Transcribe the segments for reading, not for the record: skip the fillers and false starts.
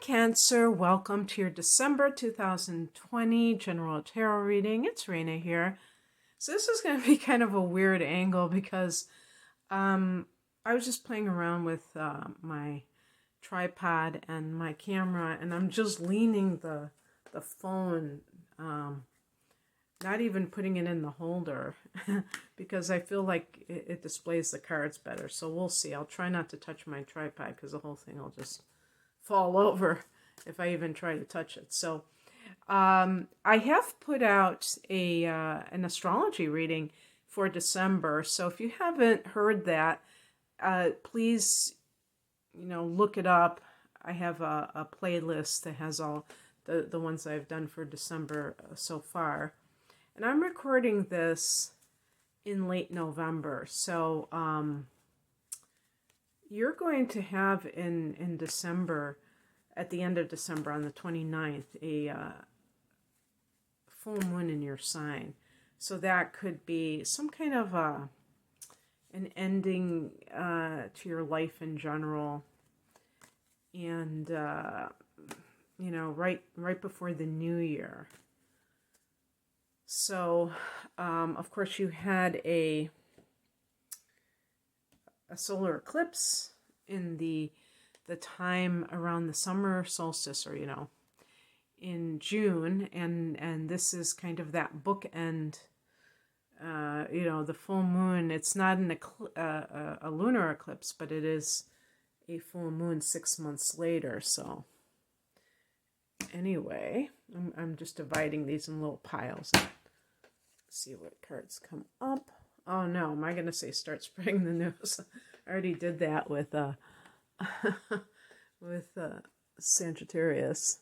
Cancer, welcome to your December 2020 General Tarot reading. It's Raina here. So this is going to be kind of a weird angle because I was just playing around with my tripod and my camera, and I'm just leaning the phone, not even putting it in the holder because I feel like it displays the cards better. So we'll see. I'll try not to touch my tripod because the whole thing will just fall over if I even try to touch it. So I have put out an astrology reading for December. So if you haven't heard that, please, look it up. I have a playlist that has all the ones I've done for December so far. And I'm recording this in late November. So you're going to have in December, at the end of December on the 29th, a full moon in your sign. So that could be some kind of an ending to your life in general. And, right before the new year. So, of course, you had a solar eclipse in the time around the summer solstice, or in June, and this is kind of that bookend. The full moon. It's not a lunar eclipse, but it is a full moon 6 months later. So anyway, I'm just dividing these in little piles. Let's see what cards come up. Oh no, am I going to say start spreading the news? I already did that with with Sagittarius.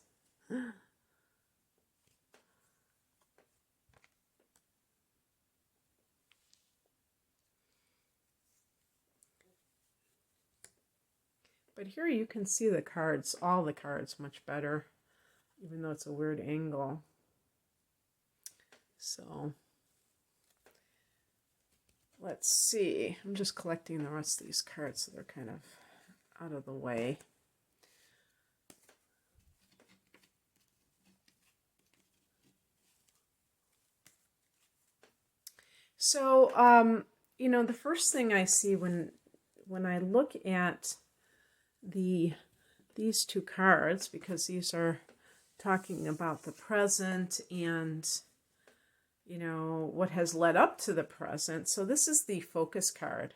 But here you can see the cards, all the cards, much better, even though it's a weird angle. So let's see. I'm just collecting the rest of these cards so they're kind of out of the way. So, the first thing I see when I look at these two cards, because these are talking about the present and what has led up to the present. So this is the focus card.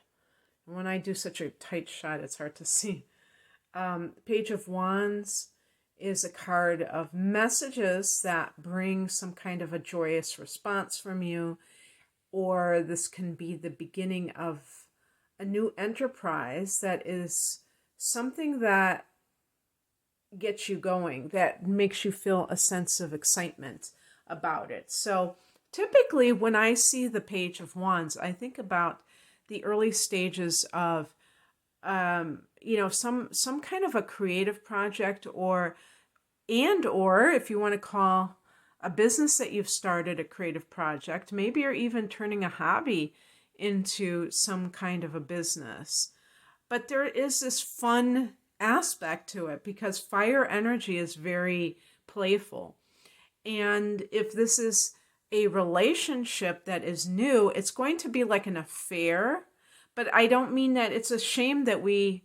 And when I do such a tight shot, it's hard to see. Page of Wands is a card of messages that bring some kind of a joyous response from you, or this can be the beginning of a new enterprise that is something that gets you going, that makes you feel a sense of excitement about it. So typically when I see the Page of Wands, I think about the early stages of, some kind of a creative project, or if you want to call a business that you've started a creative project, maybe you're even turning a hobby into some kind of a business. But there is this fun aspect to it because fire energy is very playful. And if this is a relationship that is new, it's going to be like an affair. But I don't mean that. It's a shame that we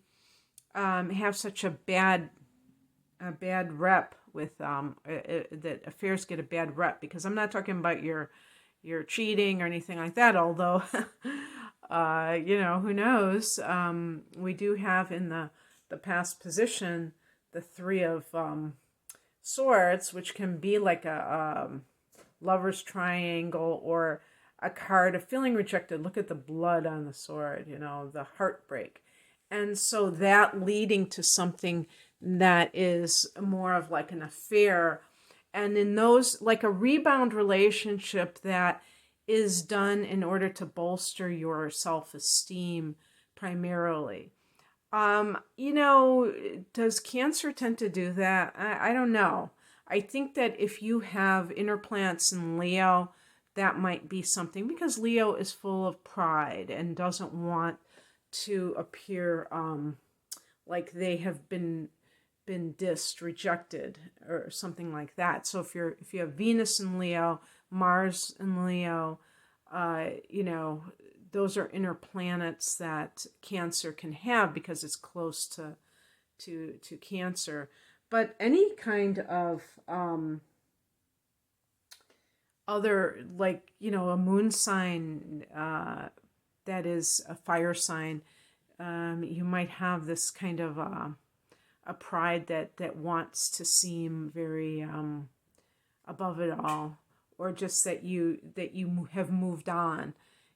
have such a bad rep with that affairs get a bad rep, because I'm not talking about your cheating or anything like that, although who knows. We do have in the past position the Three of Swords, which can be like a lover's triangle, or a card of feeling rejected. Look at the blood on the sword, the heartbreak. And so that leading to something that is more of like an affair. And in those, like a rebound relationship that is done in order to bolster your self-esteem primarily. Does Cancer tend to do that? I don't know. I think that if you have inner planets in Leo, that might be something, because Leo is full of pride and doesn't want to appear like they have been been dissed, rejected, or something like that. So if you have Venus in Leo, Mars in Leo, those are inner planets that Cancer can have because it's close to Cancer. But any kind of other, like, a moon sign that is a fire sign, you might have this kind of a pride that wants to seem very above it all, or just that you have moved on,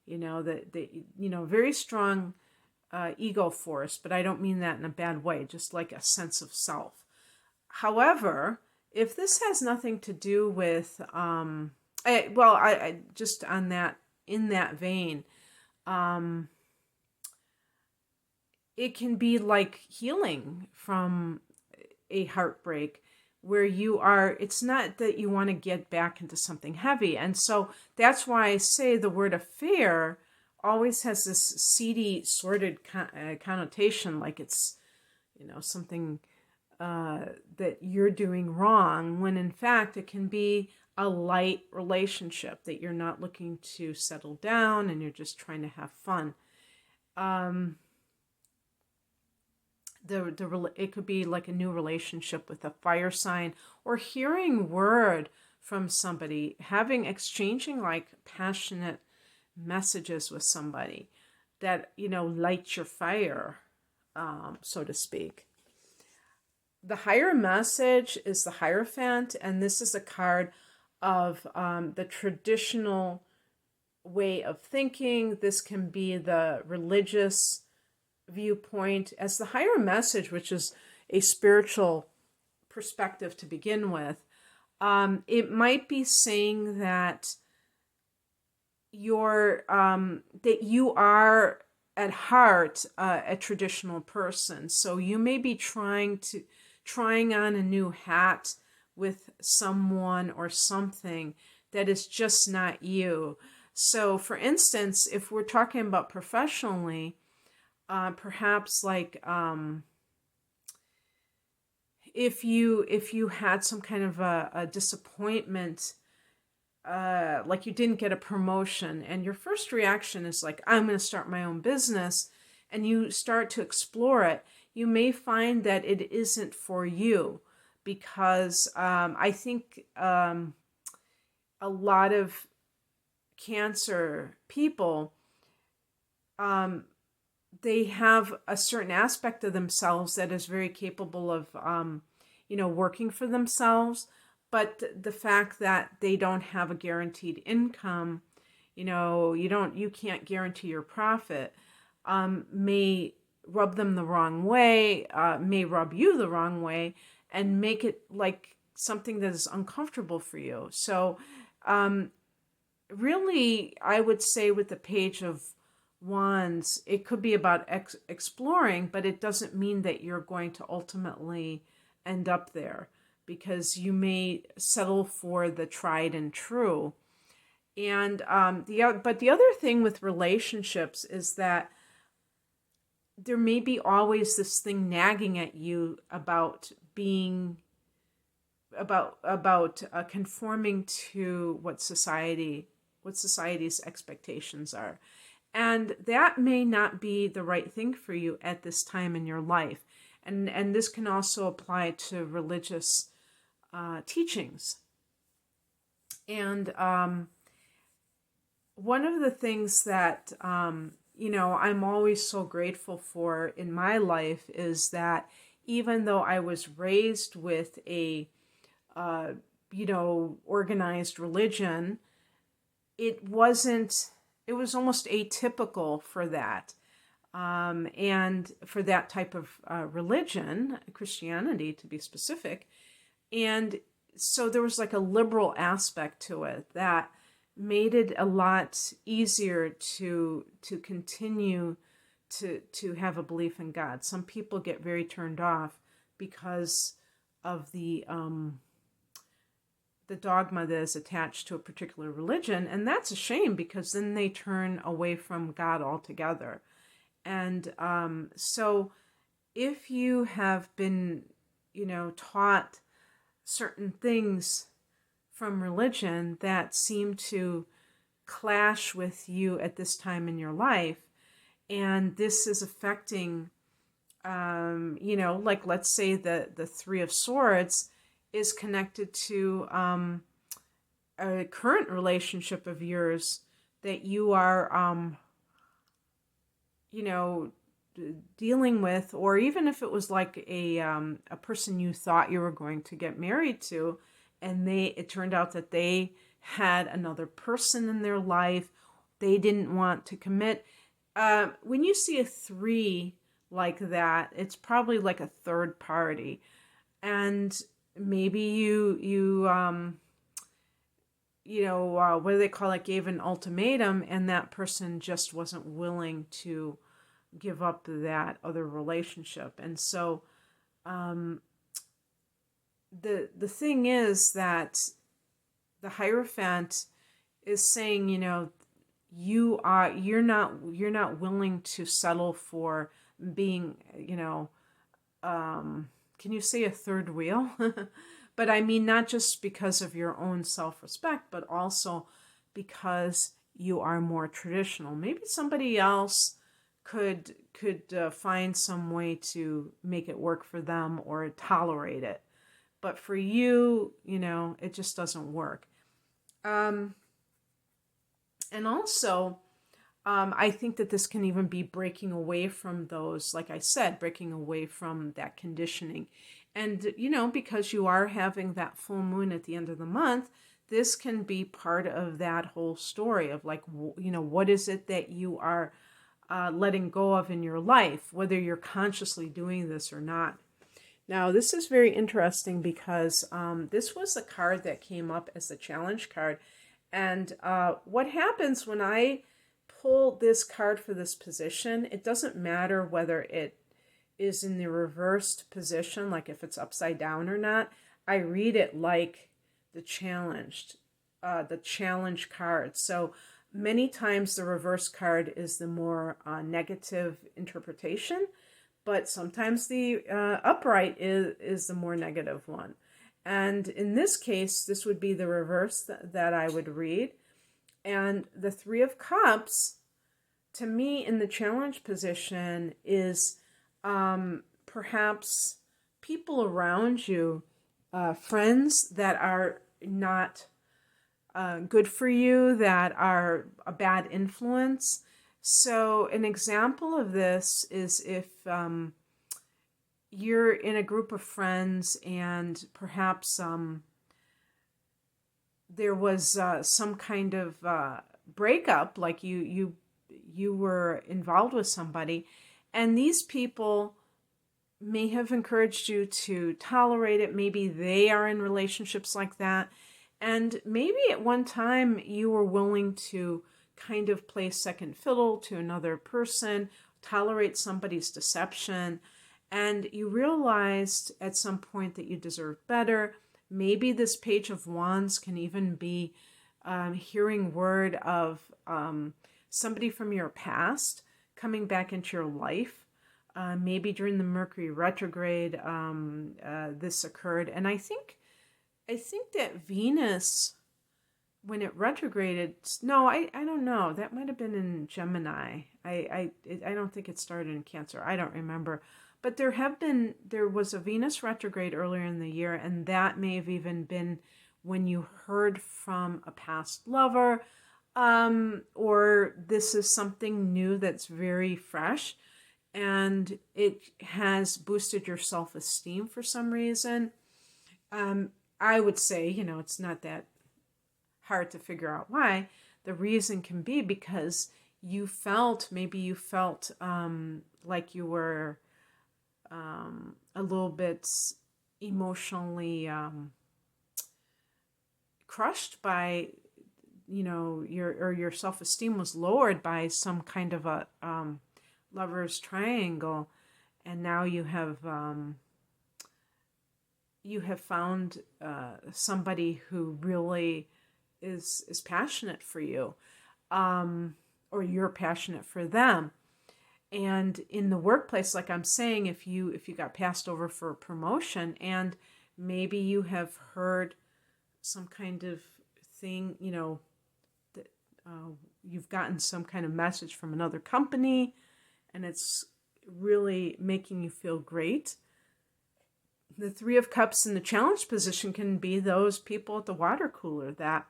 very strong ego force. But I don't mean that in a bad way, just like a sense of self. However, if this has nothing to do with I just on that, in that vein, it can be like healing from a heartbreak, where it's not that you want to get back into something heavy. And so that's why I say the word affair always has this seedy, sordid connotation, like it's, something that you're doing wrong, when in fact it can be a light relationship that you're not looking to settle down and you're just trying to have fun. It could be like a new relationship with a fire sign, or hearing word from somebody, exchanging like passionate messages with somebody that, light your fire, so to speak. The higher message is the Hierophant, and this is a card of the traditional way of thinking. This can be the religious viewpoint, as the higher message, which is a spiritual perspective to begin with. It might be saying that you are at heart a traditional person. So you may be trying on a new hat with someone or something that is just not you. So for instance, if we're talking about professionally, perhaps like if you had some kind of a disappointment, like you didn't get a promotion, and your first reaction is like, I'm going to start my own business, and you start to explore it, you may find that it isn't for you, because I think a lot of Cancer people, they have a certain aspect of themselves that is very capable of, working for themselves. But the fact that they don't have a guaranteed income, you can't guarantee your profit, may rub them the wrong way, may rub you the wrong way, and make it like something that is uncomfortable for you. So really, I would say with the Page of Wands, it could be about exploring, but it doesn't mean that you're going to ultimately end up there, because you may settle for the tried and true. And but the other thing with relationships is that there may be always this thing nagging at you about being conforming to what society's expectations are. And that may not be the right thing for you at this time in your life. And this can also apply to religious teachings. And one of the things that, I'm always so grateful for in my life is that even though I was raised with a, organized religion, it was almost atypical for that. And for that type of religion, Christianity to be specific. And so there was like a liberal aspect to it that made it a lot easier to continue to have a belief in God. Some people get very turned off because of the dogma that is attached to a particular religion, and that's a shame, because then they turn away from God altogether. And so if you have been taught certain things from religion that seem to clash with you at this time in your life. And this is affecting, like let's say the Three of Swords is connected to a current relationship of yours that you are, dealing with, or even if it was like a person you thought you were going to get married to, and it turned out that they had another person in their life, they didn't want to commit. When you see a 3 like that, it's probably like a third party, and maybe what do they call it? Gave an ultimatum, and that person just wasn't willing to give up that other relationship. And so, the thing is that the Hierophant is saying, you're not willing to settle for being, can you say a third wheel? But I mean, not just because of your own self-respect, but also because you are more traditional. Maybe somebody else could find some way to make it work for them or tolerate it. But for you, it just doesn't work. And also, I think that this can even be breaking away from those, like I said, breaking away from that conditioning. And, because you are having that full moon at the end of the month, this can be part of that whole story of like, what is it that you are letting go of in your life, whether you're consciously doing this or not. Now, this is very interesting because this was a card that came up as the challenge card. And what happens when I pull this card for this position, it doesn't matter whether it is in the reversed position, like if it's upside down or not. I read it like the challenge card. So many times the reverse card is the more negative interpretation, but sometimes the upright is the more negative one. And in this case, this would be the reverse that I would read. And the Three of Cups, to me, in the challenge position is perhaps people around you, friends that are not good for you, that are a bad influence. So an example of this is if you're in a group of friends and perhaps there was some kind of breakup, like you were involved with somebody, and these people may have encouraged you to tolerate it. Maybe they are in relationships like that. And maybe at one time you were willing to kind of play second fiddle to another person, tolerate somebody's deception, and you realized at some point that you deserved better. Maybe this Page of Wands can even be hearing word of somebody from your past coming back into your life. Maybe during the Mercury retrograde, this occurred. And I think that Venus, when it retrograded, no, I don't know. That might have been in Gemini. I don't think it started in Cancer. I don't remember. But there was a Venus retrograde earlier in the year, and that may have even been when you heard from a past lover, or this is something new that's very fresh, and it has boosted your self-esteem for some reason. I would say, it's not that hard to figure out why. The reason can be because maybe you felt like you were a little bit emotionally crushed by, your self-esteem was lowered by some kind of a lover's triangle, and now you have found somebody who really is passionate for you, or you're passionate for them. And in the workplace, like I'm saying, if you got passed over for a promotion and maybe you have heard some kind of thing, that you've gotten some kind of message from another company and it's really making you feel great. The Three of Cups in the challenge position can be those people at the water cooler that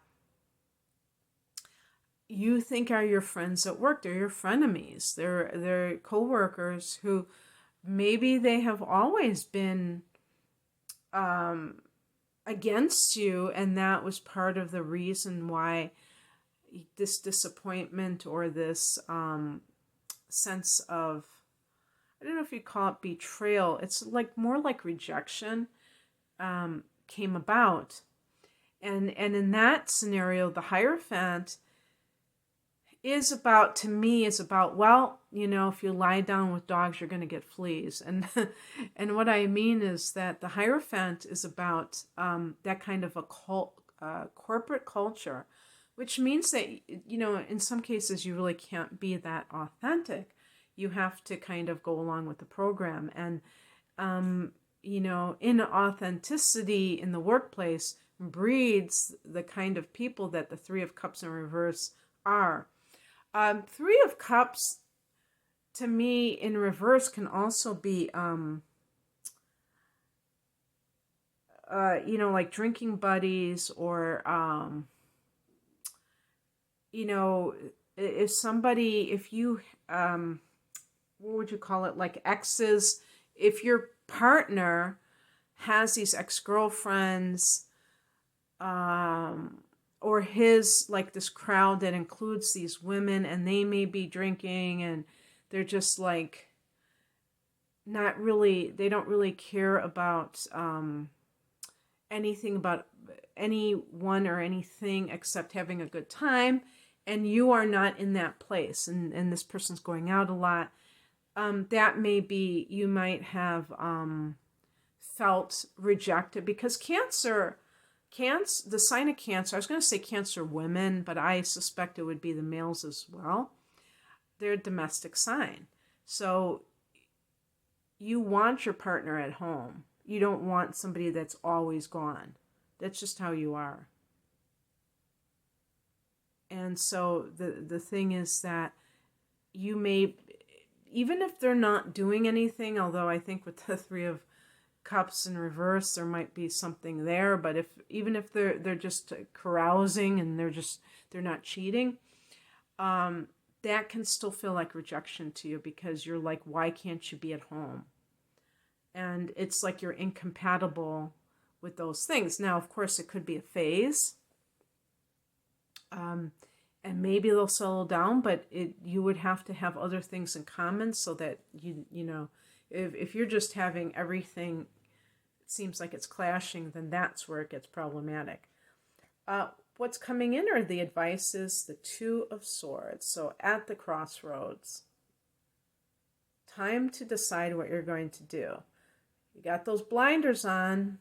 you think are your friends at work. They're your frenemies. They're coworkers who maybe they have always been against you, and that was part of the reason why this disappointment or this sense of, I don't know if you call it betrayal. It's like more like rejection came about. And in that scenario, the Hierophant is about, to me, is about, well, if you lie down with dogs, you're going to get fleas. And and what I mean is that the Hierophant is about that kind of a corporate culture, which means that, in some cases you really can't be that authentic. You have to kind of go along with the program. And, inauthenticity in the workplace breeds the kind of people that the Three of Cups in reverse are. Three of Cups, to me, in reverse can also be, like drinking buddies, or, if you, what would you call it? Like exes, if your partner has these ex-girlfriends, or his, like this crowd that includes these women, and they may be drinking and they're just like not really, they don't really care about anything about anyone or anything except having a good time, and you are not in that place, and this person's going out a lot. That may be, you might have felt rejected, because Cancer, the sign of Cancer, I was going to say Cancer women, but I suspect it would be the males as well. They're a domestic sign. So you want your partner at home. You don't want somebody that's always gone. That's just how you are. And so the thing is that you may, even if they're not doing anything, although I think with the Three of Cups in reverse, there might be something there, but even if they're just carousing and they're not cheating, that can still feel like rejection to you, because you're like, why can't you be at home? And it's like you're incompatible with those things. Now, of course, it could be a phase, and maybe they'll settle down, but you would have to have other things in common, so that if you're just having everything, it seems like it's clashing, then that's where it gets problematic. What's coming in, or the advice, is the Two of Swords. So at the crossroads, time to decide what you're going to do. You got those blinders on.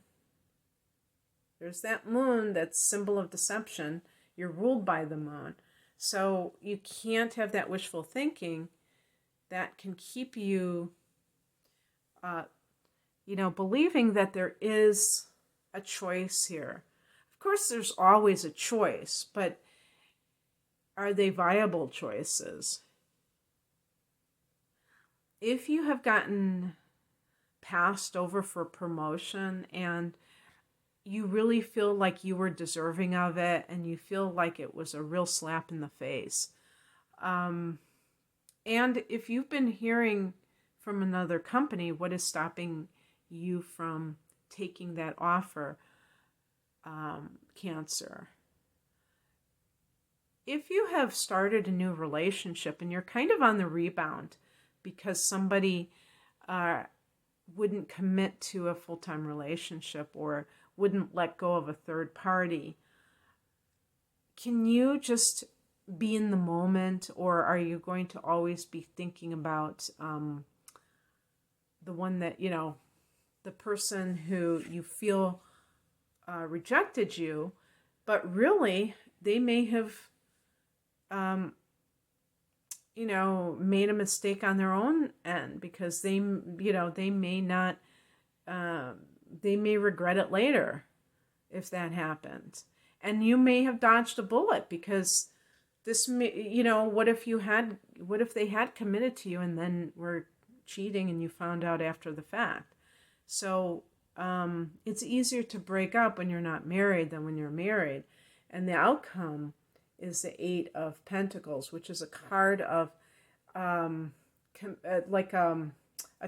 There's that moon, that's symbol of deception. You're ruled by the moon. So you can't have that wishful thinking that can keep you believing that there is a choice here. Of course, there's always a choice, but are they viable choices? If you have gotten passed over for promotion and you really feel like you were deserving of it, and you feel like it was a real slap in the face, and if you've been hearing from another company, what is stopping you from taking that offer, Cancer? If you have started a new relationship and you're kind of on the rebound because somebody wouldn't commit to a full-time relationship or wouldn't let go of a third party, can you just be in the moment, or are you going to always be thinking about the one that, the person who you feel rejected you, but really they may have made a mistake on their own end, because they may not, uh, they may regret it later if that happened. And you may have dodged a bullet, because this may, what if they had committed to you and then were cheating and you found out after the fact? So it's easier to break up when you're not married than when you're married. And the outcome is the Eight of Pentacles, which is a card of a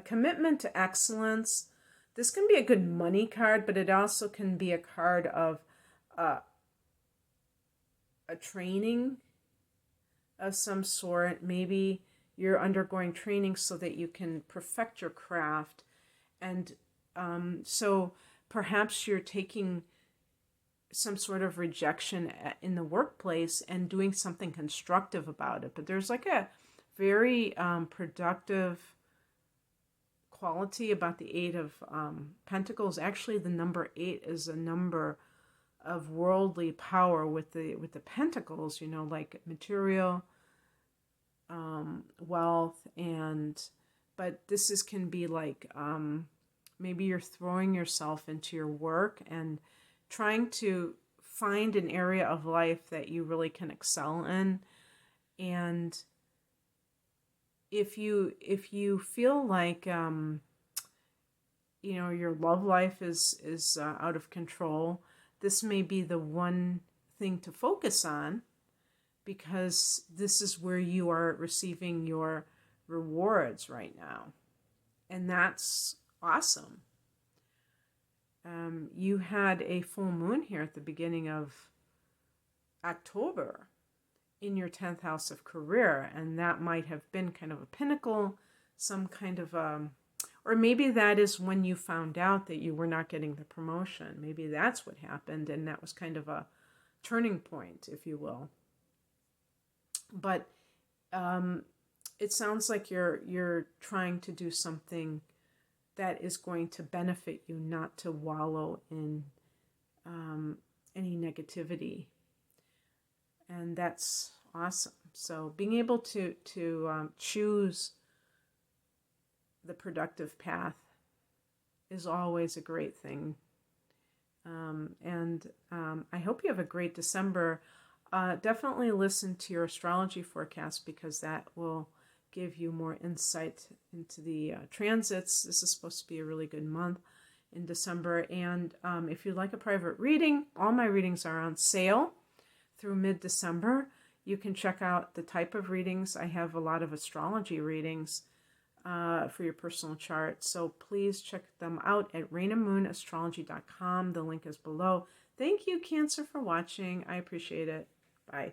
commitment to excellence. This can be a good money card, but it also can be a card of a training of some sort. Maybe you're undergoing training so that you can perfect your craft. And so perhaps you're taking some sort of rejection in the workplace and doing something constructive about it. But there's like a very productive quality about the Eight of Pentacles. Actually, the number 8 is a number of worldly power with the pentacles, like material, wealth, but this can be like maybe you're throwing yourself into your work and trying to find an area of life that you really can excel in. And if you feel like your love life is out of control, this may be the one thing to focus on, because this is where you are receiving your rewards right now. And that's awesome. You had a full moon here at the beginning of October in your 10th house of career, and that might have been kind of a pinnacle, some kind of or maybe that is when you found out that you were not getting the promotion. Maybe that's what happened, and that was kind of a turning point, if you will. But it sounds like you're trying to do something that is going to benefit you, not to wallow in any negativity. And that's awesome. So being able to choose the productive path is always a great thing. And I hope you have a great December. Definitely listen to your astrology forecast, because that will give you more insight into the transits. This is supposed to be a really good month in December. And if you'd like a private reading, all my readings are on sale through mid-December. You can check out the type of readings. I have a lot of astrology readings for your personal chart. So please check them out at rainamoonastrology.com. The link is below. Thank you, Cancer, for watching. I appreciate it. Bye.